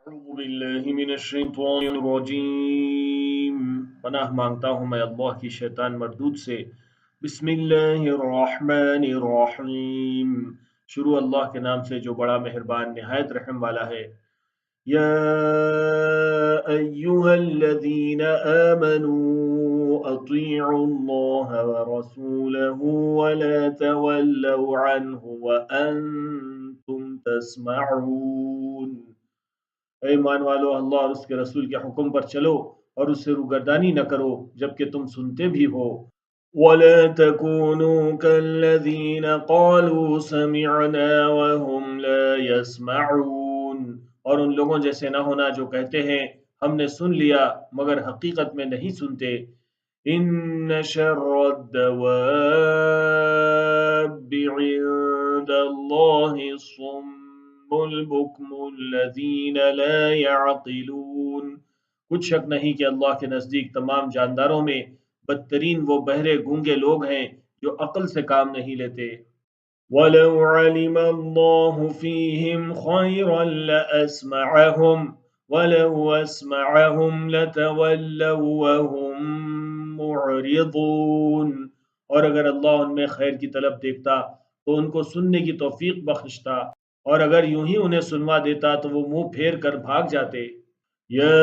اعوذ باللہ من الشیطان الرجیم، پناہ مانگتا ہوں میں اللہ کی شیطان مردود سے۔ بسم اللہ الرحمن الرحیم، شروع اللہ کے نام سے جو بڑا مہربان نہایت رحم والا ہے۔ یا ایہا الذین آمنوا اطیعوا اللہ ورسولہ ولا تولوا عنہ وانتم تسمعون۔ اے ایمان والو، اللہ اور اس کے رسول کے حکم پر چلو اور اس سے روگردانی نہ کرو جبکہ تم سنتے بھی ہو۔ وَلَا تَكُونُوا كَالَّذِينَ قَالُوا سَمِعْنَا وَهُمْ لَا يَسْمَعُونَ، اور ان لوگوں جیسے نہ ہونا جو کہتے ہیں ہم نے سن لیا مگر حقیقت میں نہیں سنتے۔ إِنَّ شَرَّ الدَّوَابِّ عِندَ اللَّهِ الصُّمُّ البکم الذین لا یعقلون، کچھ شک نہیں کہ اللہ کے نزدیک تمام جانداروں میں بدترین وہ بہرے گونگے لوگ ہیں جو عقل سے کام نہیں لیتے۔ وَلَوْ عَلِمَ اللَّهُ فِيهِمْ خَيْرًا لَأَسْمَعَهُمْ وَلَوْ أَسْمَعَهُمْ لَتَوَلَّوْا وَهُمْ مُعْرِضُونَ، اور اگر اللہ ان میں خیر کی طلب دیکھتا تو ان کو سننے کی توفیق بخشتا، اور اگر یوں ہی انہیں سنوا دیتا تو وہ منہ پھیر کر بھاگ جاتے۔ یا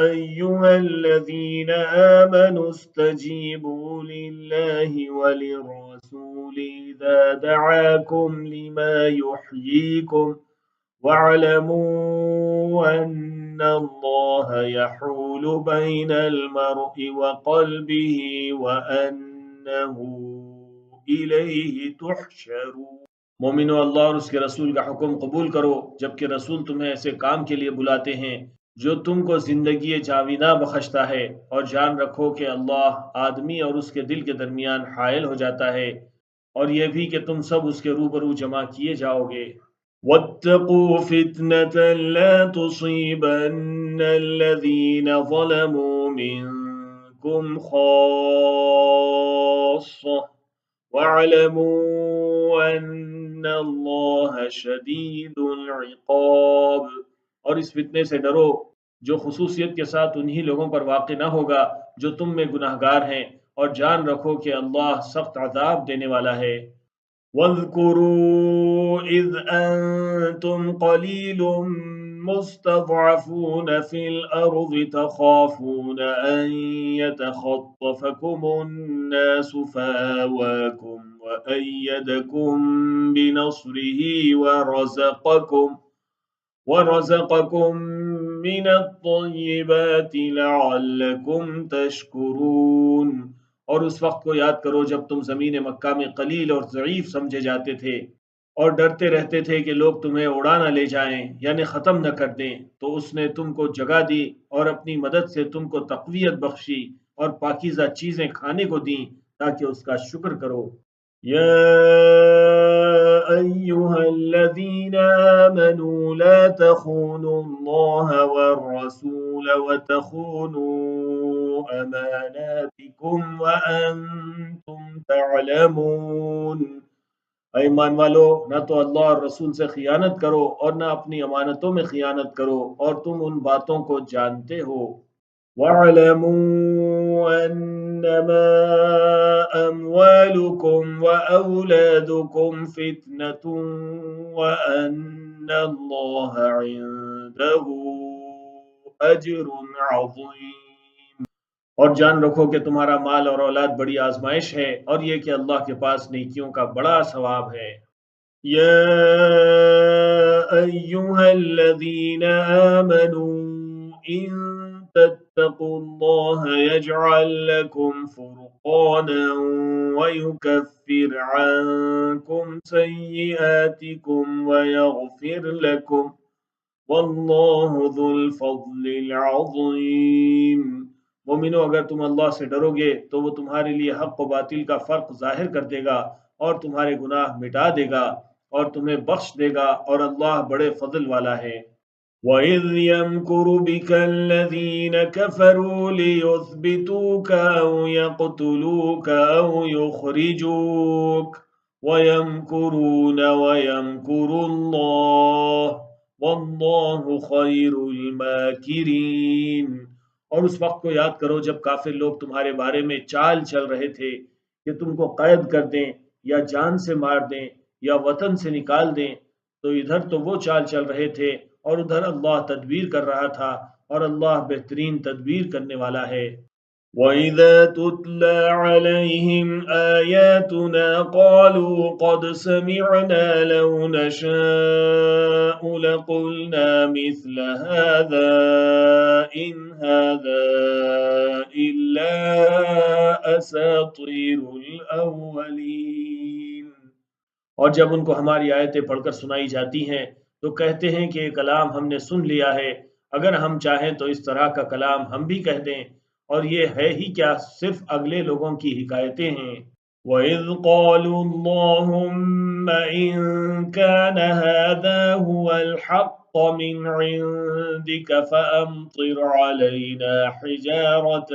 ایہا الذین آمنوا استجیبوا للہ وللرسول اذا دعاکم لما یحییکم واعلموا ان اللہ یحول بین المرء وقلبہ وانہ الیہ تحشرون۔ مومنو، اللہ اور اس کے رسول کا حکم قبول کرو جبکہ رسول تمہیں ایسے کام کے لیے بلاتے ہیں جو تم کو زندگی جاویدہ بخشتا ہے، اور جان رکھو کہ اللہ آدمی اور اس کے دل کے درمیان حائل ہو جاتا ہے، اور یہ بھی کہ تم سب اس کے روبرو جمع کیے جاؤ گے۔ وَاتَّقُوا فِتْنَةً لَا تُصِيبَنَّ الَّذِينَ ظَلَمُوا مِنكُمْ خَاصَّةً وَاعْلَمُوا أَنَّ اللَّهَ شَدِيدُ الْعِقَابِ، اور اس فتنے سے ڈرو جو خصوصیت کے ساتھ انہی لوگوں پر واقع نہ ہوگا جو تم میں گناہگار ہیں، اور جان رکھو کہ اللہ سخت عذاب دینے والا ہے۔ وَاذْكُرُوا إِذْ أَنْتُمْ قَلِيلٌ مُسْتَضْعَفُونَ فِي الْأَرْضِ تَخَافُونَ أَنْ يَتَخَطَّفَكُمُ النَّاسُ فَآوَاكُمْ وَأَيَّدَكُمْ بِنَصْرِهِ وَرَزَقَكُمْ مِنَ الطَّيِّبَاتِ لَعَلَّكُمْ تَشْكُرُونَ، اور اس وقت کو یاد کرو جب تم زمین مکہ میں قلیل اور ضعیف سمجھے جاتے تھے اور ڈرتے رہتے تھے کہ لوگ تمہیں اڑا نہ لے جائیں یعنی ختم نہ کر دیں، تو اس نے تم کو جگہ دی اور اپنی مدد سے تم کو تقویت بخشی اور پاکیزہ چیزیں کھانے کو دیں تاکہ اس کا شکر کرو۔ یا ایہا الذین آمنوا لا تخونوا اللہ والرسول وتخونوا اماناتکم وانتم تعلمون۔ اے ایمان والو، نہ تو اللہ اور رسول سے خیانت کرو اور نہ اپنی امانتوں میں خیانت کرو اور تم ان باتوں کو جانتے ہو۔ وَاعْلَمُوا أَنَّمَا أَمْوَالُكُمْ وَأَوْلَادُكُمْ فِتْنَةٌ وَأَنَّ اللَّهَ عِندَهُ أَجْرٌ عَظِيمٌ، اور جان رکھو کہ تمہارا مال اور اولاد بڑی آزمائش ہے، اور یہ کہ اللہ کے پاس نیکیوں کا بڑا ثواب ہے۔ یا ایہا الذین آمنوا ان تتقوا اللہ یجعل لکم فرقانا ویکفر عنکم سیئاتکم ویغفر لکم واللہ ذو الفضل العظیم۔ مومنو، اگر تم اللہ سے ڈرو گے تو وہ تمہارے لیے حق و باطل کا فرق ظاہر کر دے گا اور تمہارے گناہ مٹا دے گا اور تمہیں بخش دے گا، اور اللہ بڑے فضل والا ہے۔ وَإِذْ يَمْكُرُ بِكَ الَّذِينَ كَفَرُوا لِيُثْبِتُوكَ أَوْ يَقْتُلُوكَ أَوْ يُخْرِجُوكَ وَيَمْكُرُونَ وَيَمْكُرُ اللَّهُ واللہ خیر الماکرین۔ اور اس وقت کو یاد کرو جب کافر لوگ تمہارے بارے میں چال چل رہے تھے کہ تم کو قید کر دیں یا جان سے مار دیں یا وطن سے نکال دیں، تو ادھر تو وہ چال چل رہے تھے اور ادھر اللہ تدبیر کر رہا تھا، اور اللہ بہترین تدبیر کرنے والا ہے۔ وَإِذَا تُتْلَى عَلَيْهِمْ آيَاتُنَا قَالُوا قَدْ سَمِعْنَا لَوْ نَشَاءُ لَقُلْنَا مِثْلَ هَذَا إِنْ هَذَا إِلَّا أَسَاطِيرُ الْأَوَّلِينَ۔ اور جب ان کو ہماری آیتیں پڑھ کر سنائی جاتی ہیں تو کہتے ہیں کہ یہ کلام ہم نے سن لیا ہے، اگر ہم چاہیں تو اس طرح کا کلام ہم بھی کہہ دیں، اور یہ ہے ہی کیا، صرف اگلے لوگوں کی حکایتیں ہیں۔ وَإِذْ قَالُوا اللَّهُمَّ إِن كَانَ هَذَا هُوَ الْحَقَّ مِنْ عِندِكَ فَأَمْطِرْ عَلَيْنَا حِجَارَةً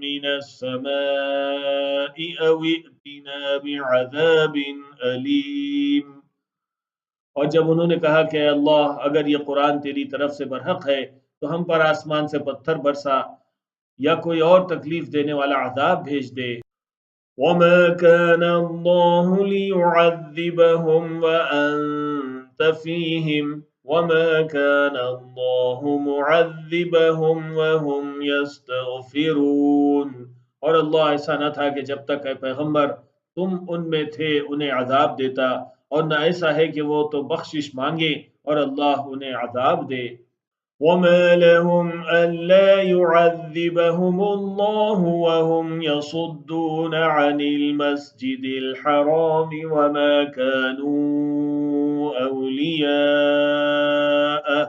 مِّنَ السَّمَاءِ أَوْ ائْتِنَا بِعَذَابٍ أَلِيمٍ۔ اور جب انہوں نے کہا کہ اے اللہ، اگر یہ قرآن تیری طرف سے برحق ہے تو ہم پر آسمان سے پتھر برسا یا کوئی اور تکلیف دینے والا عذاب بھیج دے۔ وَمَا كَانَ اللَّهُ لِيُعَذِّبَهُمْ وَأَنْتَ فِيهِمْ وَمَا كَانَ اللَّهُ مُعَذِّبَهُمْ وَهُمْ يَسْتَغْفِرُونَ۔ اور اللہ ایسا نہ تھا کہ جب تک اے پیغمبر تم ان میں تھے انہیں عذاب دیتا، اور نہ ایسا ہے کہ وہ تو بخشش مانگے اور اللہ انہیں عذاب دے۔ وَمَا لَهُمْ أَلَّا يُعَذِّبَهُمُ اللَّهُ وَهُمْ يَصُدُّونَ عَنِ الْمَسْجِدِ الْحَرَامِ وَمَا كَانُوا أَوْلِيَاءَهُ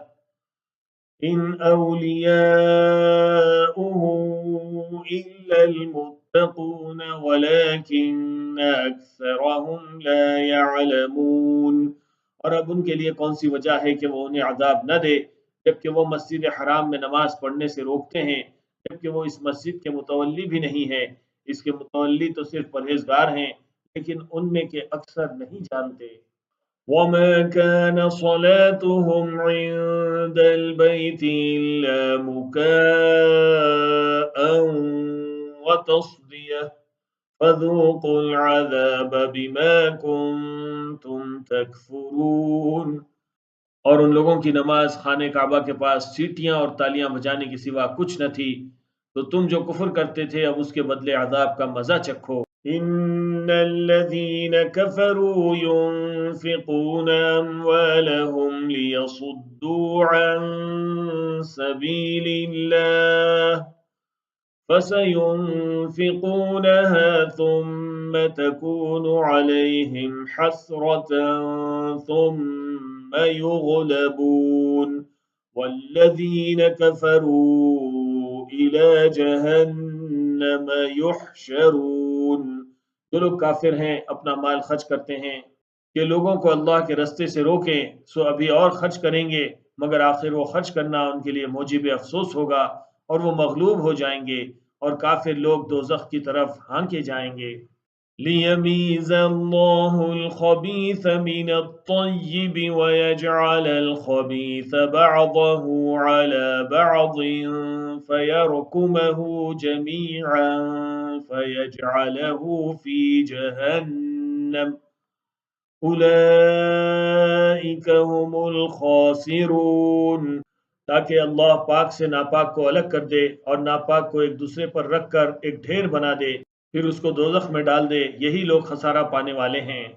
إِنْ أَوْلِيَاؤُهُ إِلَّا الْمُتَّقُونَ وَلَكِنَّ أَكْثَرَهُمْ لَا يَعْلَمُونَ۔ اور اب ان کے لیے کون سی وجہ ہے کہ وہ انہیں عذاب نہ دے، جبکہ وہ مسجد حرام میں نماز پڑھنے سے روکتے ہیں، جبکہ وہ اس مسجد کے متولی بھی نہیں ہیں۔ اس کے متولی تو صرف پرہیزگار ہیں، لیکن ان میں کے اکثر نہیں جانتے۔ وَمَا كَانَ صَلَاتُهُمْ عِندَ الْبَيْتِ إِلَّا مُكَاءً وَتَصْدِيَةً فَذُوقُوا الْعَذَابَ بِمَا كُنتُمْ تَكْفُرُونَ۔ اور ان لوگوں کی نماز خانہ کعبہ کے پاس سیٹیاں اور تالیاں بجانے کے سوا کچھ نہ تھی، تو تم جو کفر کرتے تھے اب اس کے بدلے عذاب کا مزہ چکھو۔ ان الذين كفروا ينفقون اموالهم ليصدوا عن سبيل الله فسينفقونها ثم تكون عليهم حسرة ثم يغلبون والذين كفروا إلى جهنم يحشرون۔ جو لوگ کافر ہیں اپنا مال خرچ کرتے ہیں کہ لوگوں کو اللہ کے رستے سے روکیں، سو ابھی اور خرچ کریں گے، مگر آخر وہ خرچ کرنا ان کے لیے موجب افسوس ہوگا اور وہ مغلوب ہو جائیں گے، اور کافر لوگ دوزخ کی طرف ہانکے جائیں گے۔ لِيَمِيزَ اللَّهُ الْخَبِيثَ مِنَ الطَّيِّبِ وَيَجْعَلَ الْخَبِيثَ بَعْضَهُ عَلَى بَعْضٍ فَيَرْكُمَهُ جَمِيعًا فَيَجْعَلَهُ فِي جَهَنَّمَ أُولَئِكَ هُمُ الْخَاسِرُونَ۔ تاکہ اللہ پاک سے ناپاک کو الگ کر دے اور ناپاک کو ایک دوسرے پر رکھ کر ایک ڈھیر بنا دے، پھر اس کو دوزخ میں ڈال دے، یہی لوگ خسارہ پانے والے ہیں۔